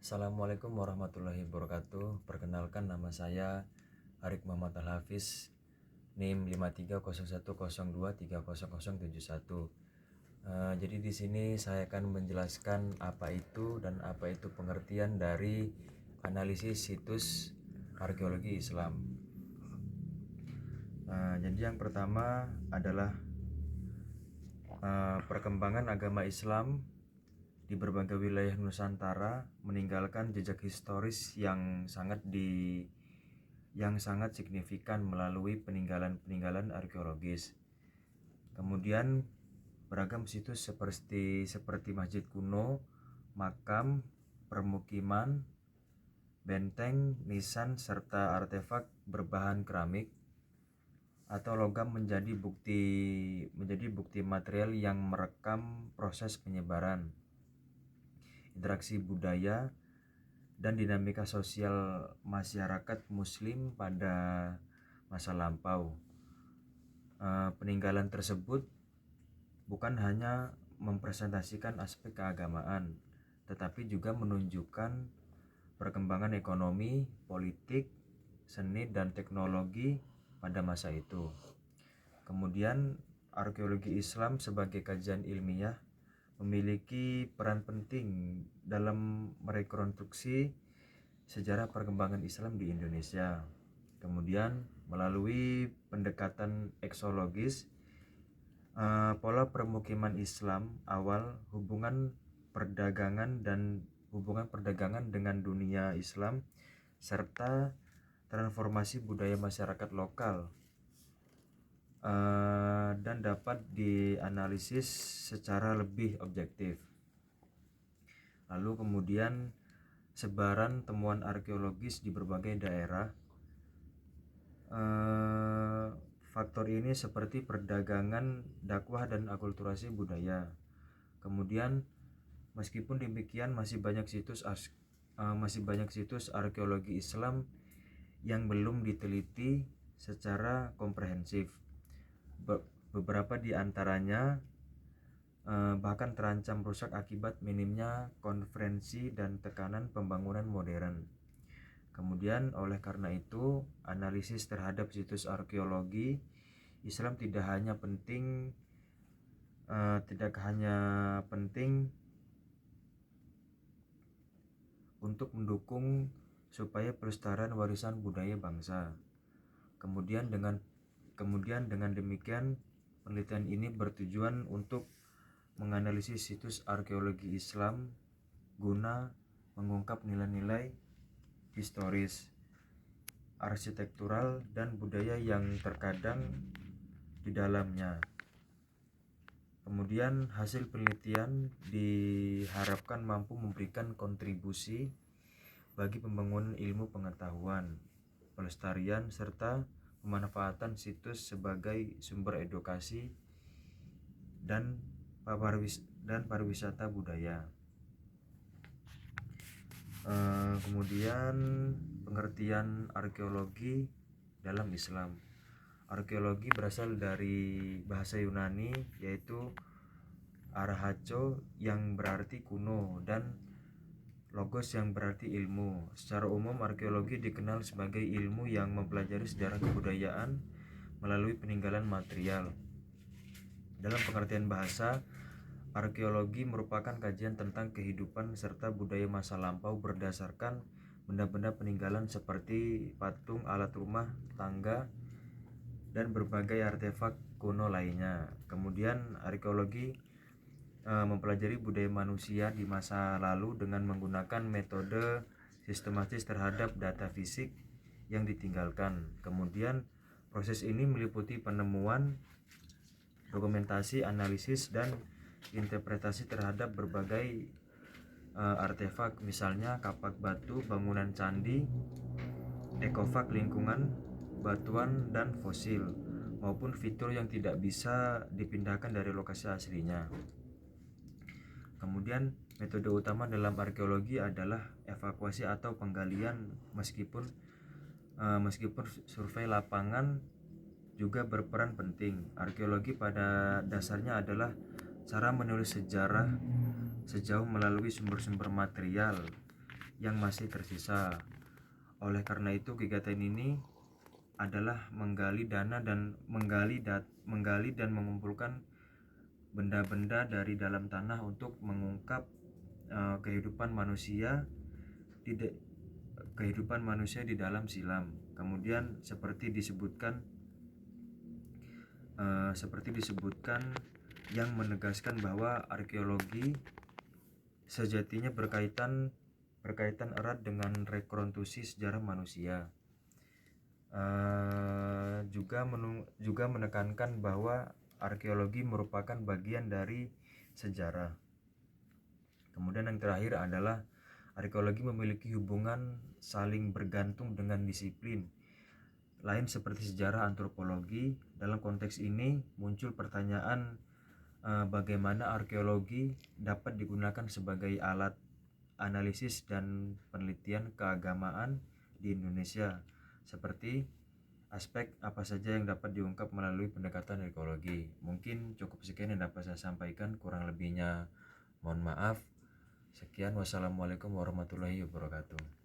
Assalamualaikum warahmatullahi wabarakatuh. Perkenalkan, nama saya Arik Muhammad Al-Hafiz, NIM 530102300071. Jadi di sini saya akan menjelaskan apa itu dan apa itu pengertian dari analisis situs arkeologi Islam. Jadi yang pertama adalah perkembangan agama Islam di berbagai wilayah Nusantara meninggalkan jejak historis yang sangat signifikan melalui peninggalan arkeologis. Kemudian beragam situs seperti masjid kuno, makam, permukiman, benteng, nisan, serta artefak berbahan keramik atau logam menjadi bukti material yang merekam proses penyebaran, interaksi budaya, dan dinamika sosial masyarakat Muslim pada masa lampau. Peninggalan tersebut bukan hanya mempresentasikan aspek keagamaan, tetapi juga menunjukkan perkembangan ekonomi, politik, seni, dan teknologi pada masa itu. Kemudian arkeologi Islam sebagai kajian ilmiah memiliki peran penting dalam merekonstruksi sejarah perkembangan Islam di Indonesia. Kemudian melalui pendekatan eksologis, pola permukiman Islam awal, hubungan perdagangan dengan dunia Islam, serta transformasi budaya masyarakat lokal dan dapat dianalisis secara lebih objektif. Lalu kemudian sebaran temuan arkeologis di berbagai daerah. Faktor ini seperti perdagangan, dakwah, dan akulturasi budaya. Kemudian meskipun demikian masih banyak situs arkeologi Islam yang belum diteliti secara komprehensif. Beberapa di antaranya bahkan terancam rusak akibat minimnya konferensi dan tekanan pembangunan modern. Kemudian oleh karena itu, analisis terhadap situs arkeologi Islam tidak hanya penting untuk mendukung supaya pelestarian warisan budaya bangsa. Kemudian dengan demikian, penelitian ini bertujuan untuk menganalisis situs arkeologi Islam guna mengungkap nilai-nilai historis, arsitektural, dan budaya yang terkadang di dalamnya. Kemudian hasil penelitian diharapkan mampu memberikan kontribusi bagi pembangunan ilmu pengetahuan, pelestarian, serta pemanfaatan situs sebagai sumber edukasi dan pariwisata budaya. Kemudian pengertian arkeologi dalam Islam. Arkeologi berasal dari bahasa Yunani yaitu arhacho yang berarti kuno dan logos yang berarti ilmu. Secara umum arkeologi dikenal sebagai ilmu yang mempelajari sejarah kebudayaan melalui peninggalan material. Dalam pengertian bahasa, arkeologi merupakan kajian tentang kehidupan serta budaya masa lampau berdasarkan benda-benda peninggalan seperti patung, alat rumah tangga, dan berbagai artefak kuno lainnya. Kemudian arkeologi mempelajari budaya manusia di masa lalu dengan menggunakan metode sistematis terhadap data fisik yang ditinggalkan. Kemudian proses ini meliputi penemuan, dokumentasi, analisis, dan interpretasi terhadap berbagai artefak, misalnya kapak batu, bangunan candi, ekofak lingkungan, batuan, dan fosil, maupun fitur yang tidak bisa dipindahkan dari lokasi aslinya. Kemudian metode utama dalam arkeologi adalah evakuasi atau penggalian, meskipun survei lapangan juga berperan penting. Arkeologi pada dasarnya adalah cara menulis sejarah sejauh melalui sumber-sumber material yang masih tersisa. Oleh karena itu, kegiatan ini adalah menggali dan mengumpulkan benda-benda dari dalam tanah untuk mengungkap kehidupan manusia di dalam silam. Kemudian seperti disebutkan yang menegaskan bahwa arkeologi sejatinya berkaitan erat dengan rekonstruksi sejarah manusia. Juga menekankan bahwa arkeologi merupakan bagian dari sejarah. Kemudian yang terakhir adalah arkeologi memiliki hubungan saling bergantung dengan disiplin lain seperti sejarah antropologi. Dalam konteks ini muncul pertanyaan bagaimana arkeologi dapat digunakan sebagai alat analisis dan penelitian keagamaan di Indonesia, seperti aspek apa saja yang dapat diungkap melalui pendekatan arkeologi. Mungkin cukup sekian yang dapat saya sampaikan, kurang lebihnya mohon maaf. Sekian, wassalamualaikum warahmatullahi wabarakatuh.